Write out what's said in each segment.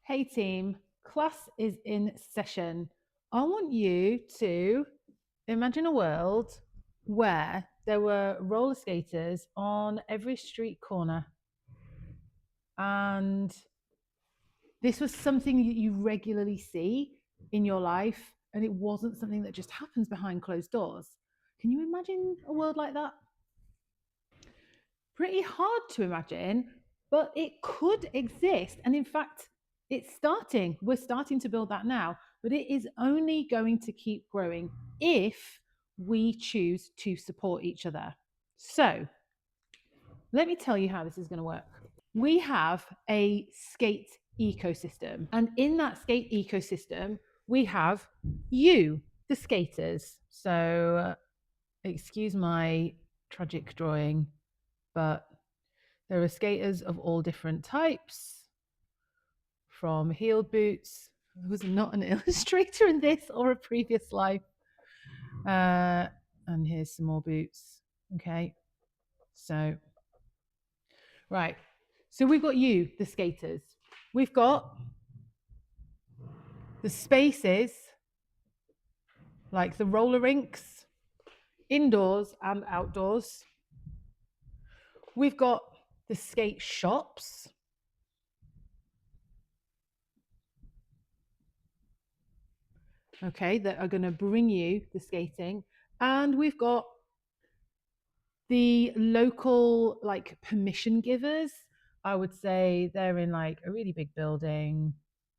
Hey team, class is in session. I want you to imagine a world where there were roller skaters on every street corner. And this was something that you regularly see in your life, and it wasn't something that just happens behind closed doors. Can you imagine a world like that? Pretty hard to imagine, but it could exist. And in fact, it's starting. We're starting to build that now, but it is only going to keep growing if we choose to support each other. So, let me tell you how this is going to work. We have a skate ecosystem, and in that skate ecosystem, we have you, the skaters. So, excuse my tragic drawing, but there are skaters of all different types, from heeled boots. I was not an illustrator in this or a previous life. And here's some more boots. Okay. So, right. So we've got you, the skaters. We've got the spaces like the roller rinks, indoors and outdoors. We've got the skate shops. Okay, that are going to bring you the skating. And we've got the local like permission givers. I would say they're in like a really big building.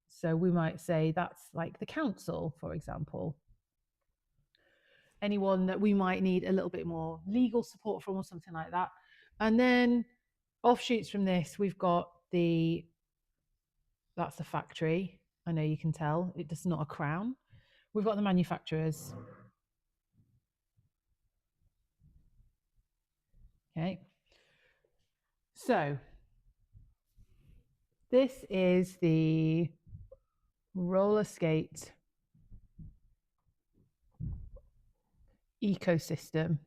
So we might say that's like the council, for example. Anyone that we might need a little bit more legal support from or something like that. And then offshoots from this, we've got that's the factory. I know you can tell it's not a crown. We've got the manufacturers. Okay. So this is the roller skate ecosystem.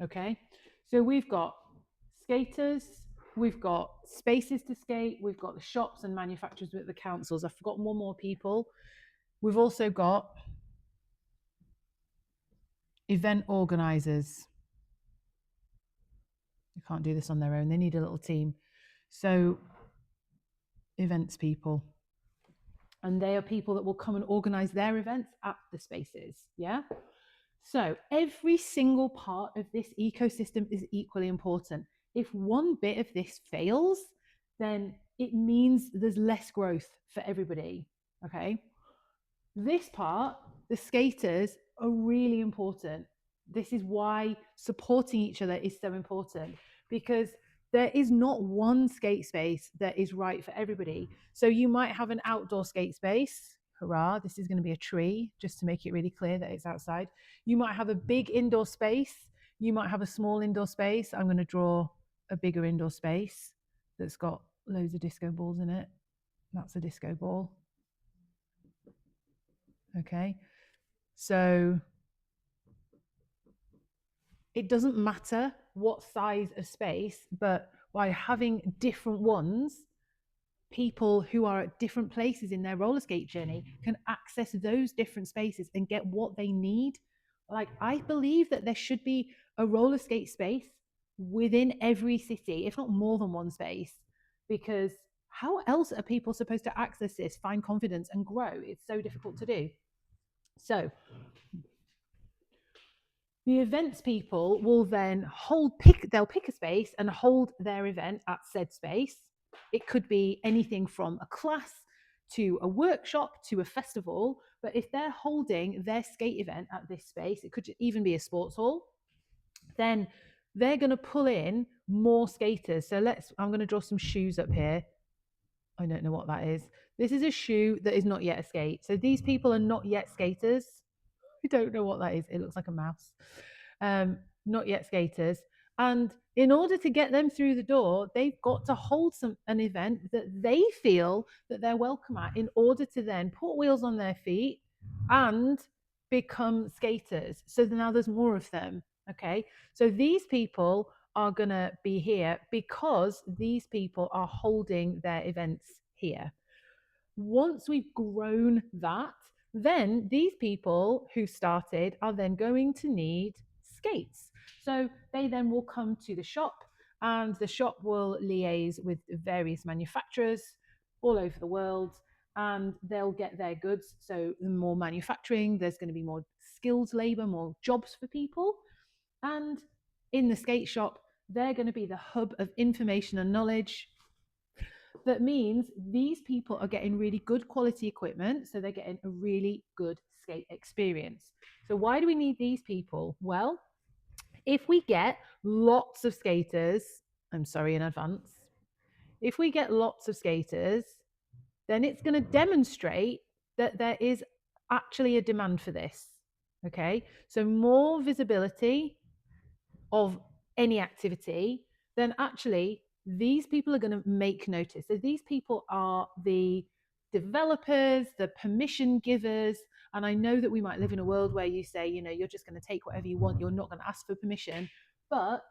Okay, so we've got skaters, we've got spaces to skate, we've got the shops and manufacturers with the councils. I've forgotten one more people. We've also got event organizers. They can't do this on their own, they need a little team. So, events people. And they are people that will come and organize their events at the spaces. Yeah. So every single part of this ecosystem is equally important. If one bit of this fails, then it means there's less growth for everybody. Okay. This part, the skaters are really important. This is why supporting each other is so important, because there is not one skate space that is right for everybody. So you might have an outdoor skate space. Hurrah, this is going to be a tree, just to make it really clear that it's outside. You might have a big indoor space. You might have a small indoor space. I'm going to draw a bigger indoor space that's got loads of disco balls in it. That's a disco ball. Okay. So it doesn't matter what size of space, but by having different ones, people who are at different places in their roller skate journey can access those different spaces and get what they need. Like, I believe that there should be a roller skate space within every city, if not more than one space, because how else are people supposed to access this, find confidence, and grow? It's so difficult to do. So, the events people will then they'll pick a space and hold their event at said space. It could be anything from a class to a workshop to a festival, but if they're holding their skate event at this space, it could even be a sports hall, then they're going to pull in more skaters. So I'm going to draw some shoes up here. I don't know what that is. This is a shoe that is not yet a skate. So these people are not yet skaters. I don't know what that is. It looks like a mouse. Not yet skaters. And in order to get them through the door, they've got to hold an event that they feel that they're welcome at, in order to then put wheels on their feet and become skaters. So now there's more of them. Okay. So these people are going to be here because these people are holding their events here. Once we've grown that, then these people who started are then going to need skates. So they then will come to the shop, and the shop will liaise with various manufacturers all over the world, and they'll get their goods. So the more manufacturing, there's going to be more skilled labor, more jobs for people. And in the skate shop, they're going to be the hub of information and knowledge. That means these people are getting really good quality equipment, so they're getting a really good skate experience. So why do we need these people? Well, if we get lots of skaters, I'm sorry in advance, if we get lots of skaters, then it's going to demonstrate that there is actually a demand for this. Okay, so more visibility of any activity, then actually these people are going to make notice. So these people are the developers, the permission givers. And I know that we might live in a world where you say, you're just going to take whatever you want, you're not going to ask for permission. But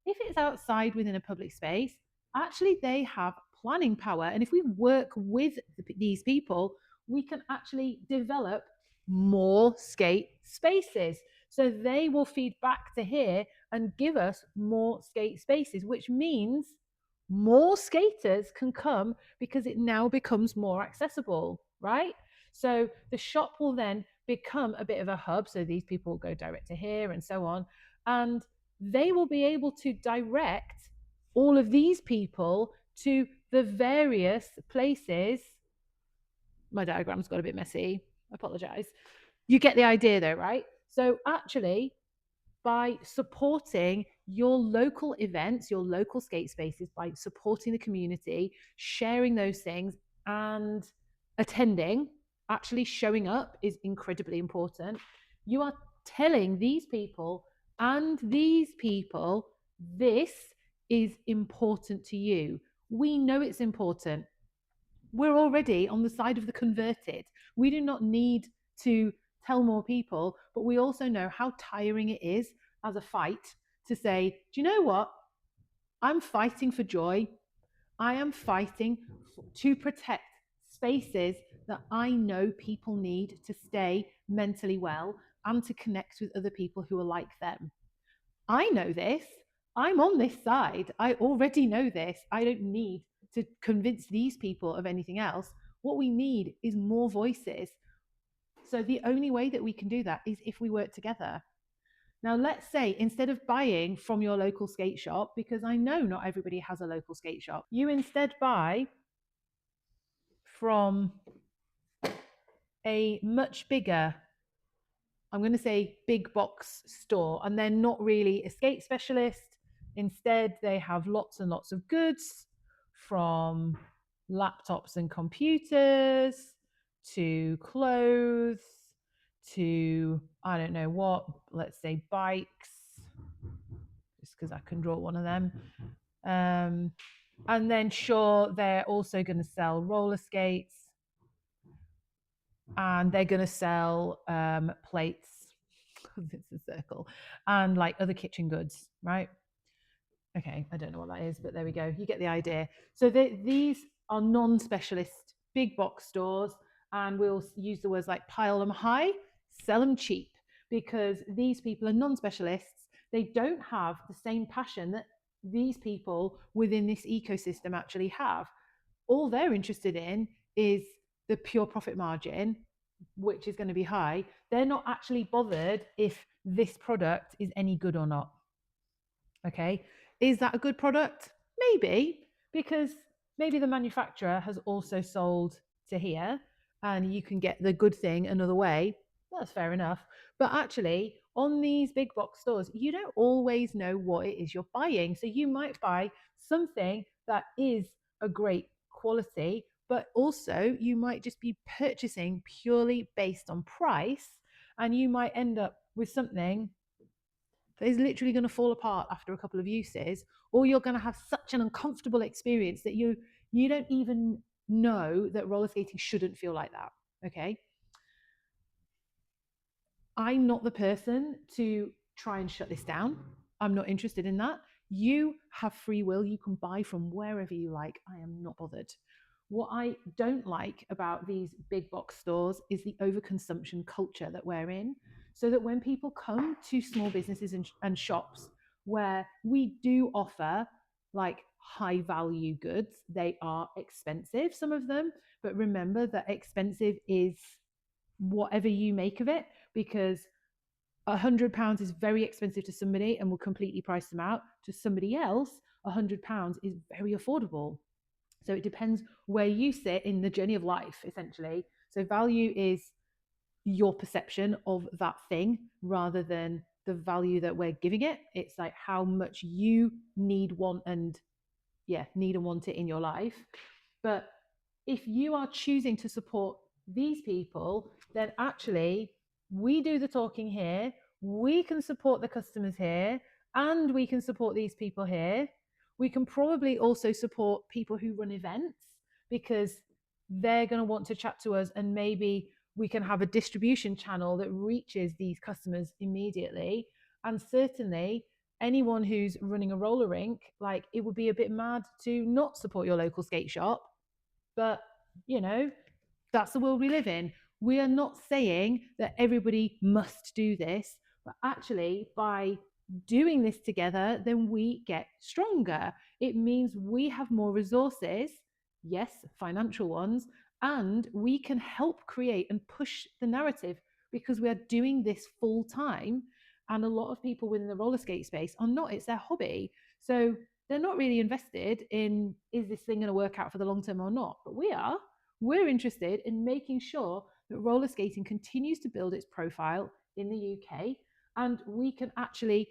if it's outside within a public space, actually they have planning power. And if we work with these people, we can actually develop more skate spaces. So they will feed back to here and give us more skate spaces, which means more skaters can come because it now becomes more accessible, right? So the shop will then become a bit of a hub. So these people will go direct to here and so on. And they will be able to direct all of these people to the various places. My diagram's got a bit messy. I apologize. You get the idea though, right? So actually, by supporting your local events, your local skate spaces, by supporting the community, sharing those things and attending, actually showing up is incredibly important. You are telling these people and these people, this is important to you. We know it's important. We're already on the side of the converted. We do not need to tell more people, but we also know how tiring it is as a fight to say, do you know what? I'm fighting for joy. I am fighting to protect spaces that I know people need to stay mentally well and to connect with other people who are like them. I know this. I'm on this side. I already know this. I don't need to convince these people of anything else. What we need is more voices. So the only way that we can do that is if we work together. Now, let's say instead of buying from your local skate shop, because I know not everybody has a local skate shop, you instead buy from a much bigger, I'm going to say big box store, and they're not really a skate specialist. Instead, they have lots and lots of goods, from laptops and computers to clothes to, I don't know what, let's say bikes, just because I can draw one of them. And then sure, they're also going to sell roller skates, and they're going to sell plates. It's a circle, and like other kitchen goods, right? Okay, I don't know what that is, but there we go. You get the idea. So these are non-specialist big box stores, and we'll use the words like pile them high, sell them cheap, because these people are non-specialists. They don't have the same passion that these people within this ecosystem actually have. All they're interested in is the pure profit margin, which is going to be high. They're not actually bothered if this product is any good or not. Okay, is that a good product? Maybe, because maybe the manufacturer has also sold to here and you can get the good thing another way. That's fair enough. But actually, on these big box stores, you don't always know what it is you're buying. So you might buy something that is a great quality, but also you might just be purchasing purely based on price, and you might end up with something that is literally going to fall apart after a couple of uses, or you're going to have such an uncomfortable experience that you don't even know that roller skating shouldn't feel like that. Okay, I'm not the person to try and shut this down. I'm not interested in that. You have free will. You can buy from wherever you like. I am not bothered. What I don't like about these big box stores is the overconsumption culture that we're in. So that when people come to small businesses and shops where we do offer like high value goods, they are expensive, some of them, but remember that expensive is whatever you make of it, because £100 is very expensive to somebody and will completely price them out. To somebody else, £100 is very affordable. So it depends where you sit in the journey of life, essentially. So value is your perception of that thing rather than the value that we're giving it. It's like how much you need, want, and need and want it in your life. But if you are choosing to support these people, then actually we do the talking here, we can support the customers here, and we can support these people here. We can probably also support people who run events because they're going to want to chat to us, and maybe we can have a distribution channel that reaches these customers immediately. And certainly anyone who's running a roller rink, like, it would be a bit mad to not support your local skate shop. But, you know, that's the world we live in. We are not saying that everybody must do this, but actually, by doing this together, then we get stronger. It means we have more resources, yes, financial ones, and we can help create and push the narrative because we are doing this full time. And a lot of people within the roller skate space are not, it's their hobby. So they're not really invested in, is this thing going to work out for the long term or not? But we are. We're interested in making sure that roller skating continues to build its profile in the UK, and we can actually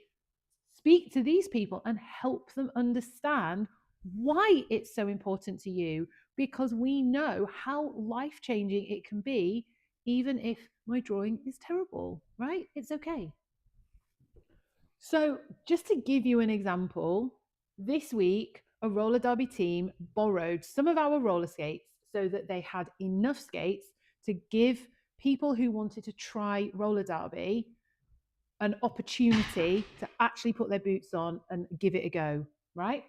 speak to these people and help them understand why it's so important to you, because we know how life-changing it can be, even if my drawing is terrible, right? It's okay. So, just to give you an example, this week a roller derby team borrowed some of our roller skates so that they had enough skates to give people who wanted to try roller derby an opportunity to actually put their boots on and give it a go, right?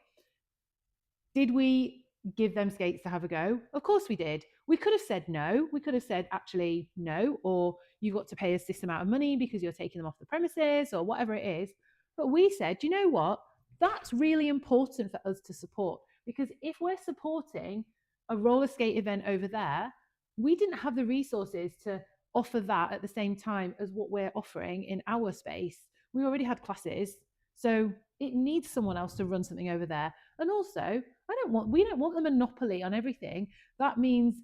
Did we give them skates to have a go? Of course we did. We could have said no. We could have said, actually, no, or you've got to pay us this amount of money because you're taking them off the premises or whatever it is. But we said, you know what? That's really important for us to support, because if we're supporting a roller skate event over there, we didn't have the resources to offer that at the same time as what we're offering in our space. We already had classes. So it needs someone else to run something over there. And also, we don't want a monopoly on everything. That means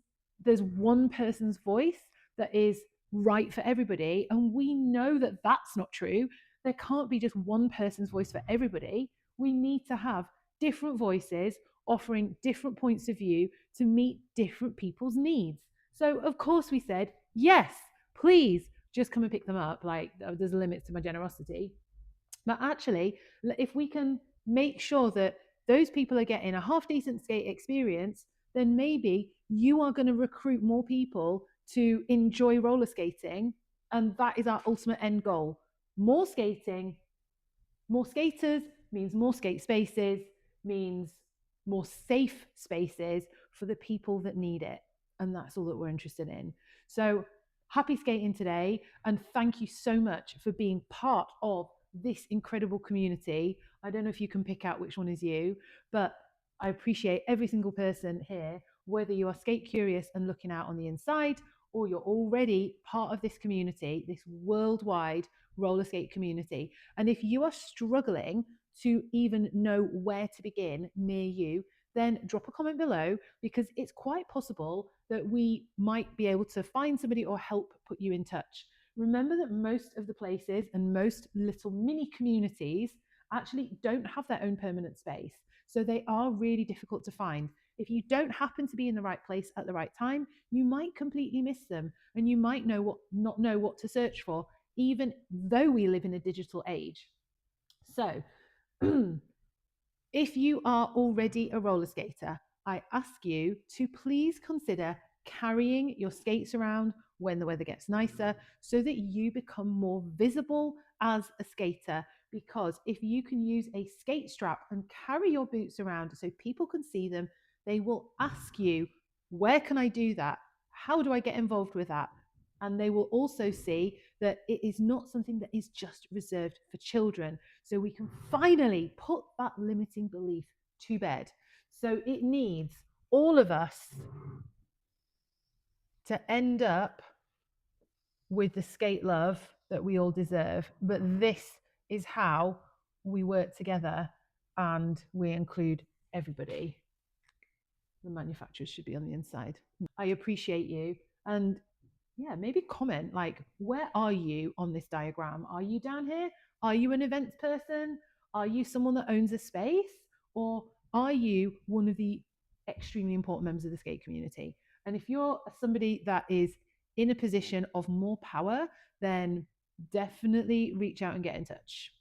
there's one person's voice that is right for everybody. And we know that that's not true. There can't be just one person's voice for everybody. We need to have different voices offering different points of view to meet different people's needs. So, of course, we said, yes, please just come and pick them up. Like, there's limits to my generosity. But actually, if we can make sure that those people are getting a half decent skate experience, then maybe you are going to recruit more people to enjoy roller skating. And that is our ultimate end goal. More skating, more skaters means more skate spaces, means more safe spaces for the people that need it. And that's all that we're interested in. So happy skating today. And thank you so much for being part of this incredible community. I don't know if you can pick out which one is you, but I appreciate every single person here, whether you are skate curious and looking out on the inside, or you're already part of this community, this worldwide roller skate community. And if you are struggling to even know where to begin near you, then drop a comment below, because it's quite possible that we might be able to find somebody or help put you in touch. Remember that most of the places and most little mini communities actually don't have their own permanent space. So they are really difficult to find. If you don't happen to be in the right place at the right time, you might completely miss them, and you might not know what to search for, even though we live in a digital age. So if you are already a roller skater, I ask you to please consider carrying your skates around when the weather gets nicer, so that you become more visible as a skater. because if you can use a skate strap and carry your boots around so people can see them, they will ask you, where can I do that? How do I get involved with that? And they will also see that it is not something that is just reserved for children. So we can finally put that limiting belief to bed. So it needs all of us to end up with the skate love that we all deserve. But this is how we work together and we include everybody. The manufacturers should be on the inside. I appreciate you. And yeah, maybe comment like, where are you on this diagram? Are you down here? Are you an events person? Are you someone that owns a space? Or are you one of the extremely important members of the skate community? And if you're somebody that is in a position of more power, then definitely reach out and get in touch.